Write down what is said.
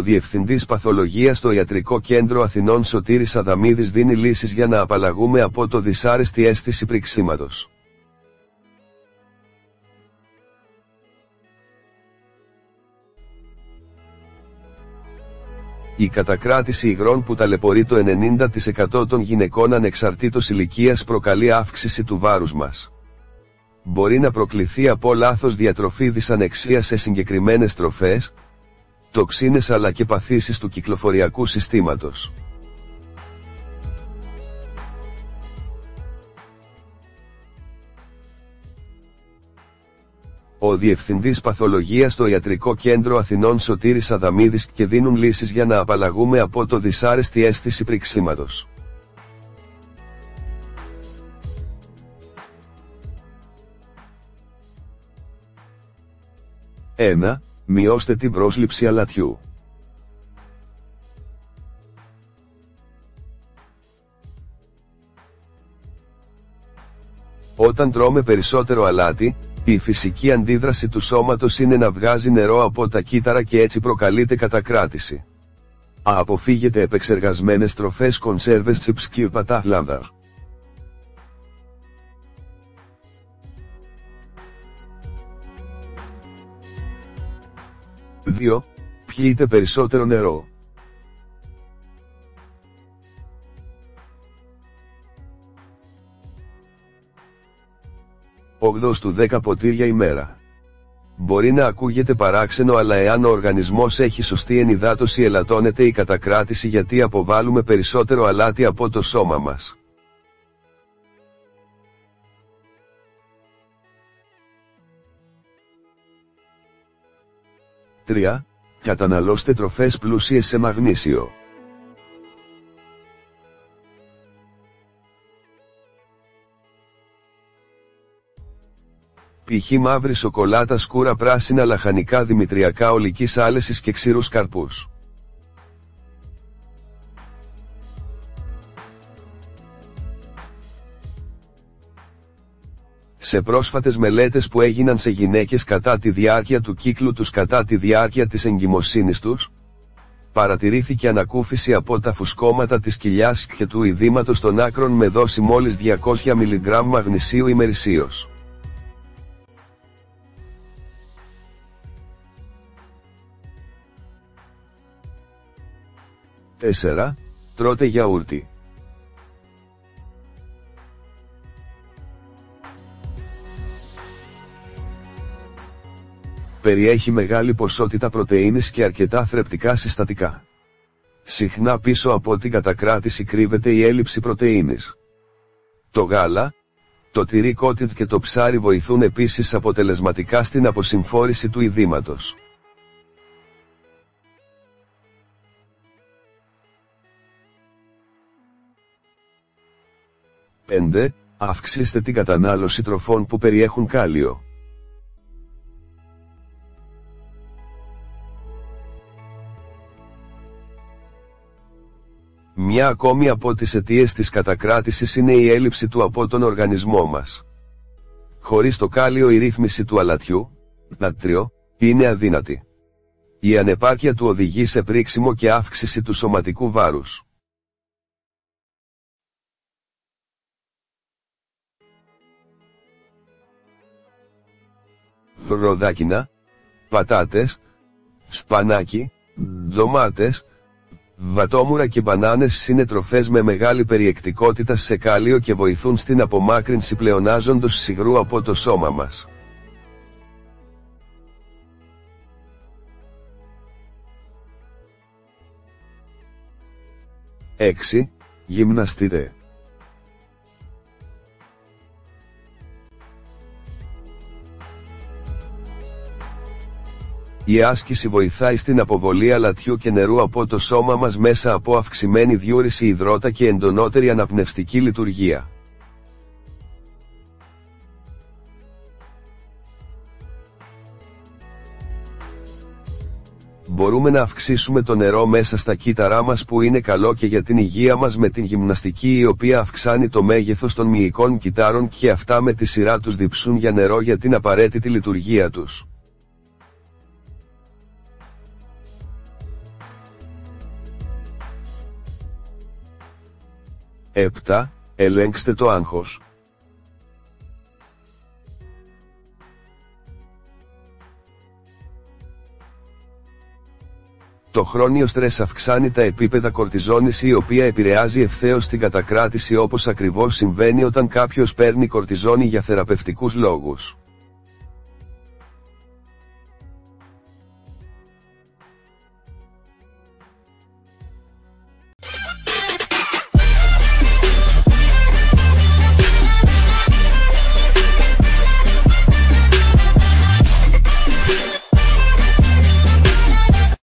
Ο Διευθυντής Παθολογίας στο Ιατρικό Κέντρο Αθηνών Σωτήρης Αδαμίδης δίνει λύσεις για να απαλλαγούμε από το δυσάρεστη αίσθηση πριξίματος. Η κατακράτηση υγρών που ταλαιπωρεί το 90% των γυναικών ανεξαρτήτως ηλικίας προκαλεί αύξηση του βάρους μας. Μπορεί να προκληθεί από λάθος διατροφή, δυσανεξία σε συγκεκριμένες τροφές, τοξίνες αλλά και παθήσεις του κυκλοφοριακού συστήματος. Ο Διευθυντής Παθολογίας στο Ιατρικό Κέντρο Αθηνών Σωτήρης Αδαμίδης και δίνουν λύσεις για να απαλλαγούμε από το δυσάρεστη αίσθηση πριξίματος. 1. Μειώστε την πρόσληψη αλατιού. Όταν τρώμε περισσότερο αλάτι, η φυσική αντίδραση του σώματος είναι να βγάζει νερό από τα κύτταρα και έτσι προκαλείται κατακράτηση. Αποφύγετε επεξεργασμένες τροφές, κονσέρβες, τσιπς και πατάχλαδα. 2. Πιείτε περισσότερο νερό. 8 στου 10 ποτήρια ημέρα. Μπορεί να ακούγεται παράξενο, αλλά εάν ο οργανισμός έχει σωστή ενυδάτωση ελαττώνεται η κατακράτηση γιατί αποβάλλουμε περισσότερο αλάτι από το σώμα μας. 3. Καταναλώστε τροφές πλούσιες σε μαγνήσιο. Π.χ. μαύρη σοκολάτα, σκούρα, πράσινα λαχανικά, δημητριακά ολικής άλεσης και ξηρούς καρπούς. Σε πρόσφατες μελέτες που έγιναν σε γυναίκες κατά τη διάρκεια του κύκλου τους κατά τη διάρκεια της εγκυμοσύνης τους, παρατηρήθηκε ανακούφιση από τα φουσκώματα της κοιλιάς και του ειδήματος των άκρων με δόση μόλις 200 mg μαγνησίου ημερησίως. 4. Τρώτε γιαούρτι. Περιέχει μεγάλη ποσότητα πρωτεΐνης και αρκετά θρεπτικά συστατικά. Συχνά πίσω από την κατακράτηση κρύβεται η έλλειψη πρωτεΐνης. Το γάλα, το τυρί cottage και το ψάρι βοηθούν επίσης αποτελεσματικά στην αποσυμφόρηση του ειδήματος. 5. Αυξήστε την κατανάλωση τροφών που περιέχουν κάλιο. Μια ακόμη από τις αιτίες της κατακράτησης είναι η έλλειψη του από τον οργανισμό μας. Χωρίς το κάλιο η ρύθμιση του αλατιού, νατρίο, είναι αδύνατη. Η ανεπάρκεια του οδηγεί σε πρίξιμο και αύξηση του σωματικού βάρους. Ροδάκινα, πατάτες, σπανάκι, ντομάτες, βατόμουρα και μπανάνες είναι τροφές με μεγάλη περιεκτικότητα σε κάλιο και βοηθούν στην απομάκρυνση πλεονάζοντος σιγρού από το σώμα μας. 6. Γυμναστείτε. Η άσκηση βοηθάει στην αποβολή αλατιού και νερού από το σώμα μας μέσα από αυξημένη διούρηση υδρότα και εντονότερη αναπνευστική λειτουργία. Μπορούμε να αυξήσουμε το νερό μέσα στα κύτταρά μας που είναι καλό και για την υγεία μας με την γυμναστική, η οποία αυξάνει το μέγεθος των μυϊκών κυττάρων και αυτά με τη σειρά τους διψούν για νερό για την απαραίτητη λειτουργία τους. 7. Ελέγξτε το άγχος. Το χρόνιο στρες αυξάνει τα επίπεδα κορτιζόνης, η οποία επηρεάζει ευθέως την κατακράτηση, όπως ακριβώς συμβαίνει όταν κάποιος παίρνει κορτιζόνη για θεραπευτικούς λόγους.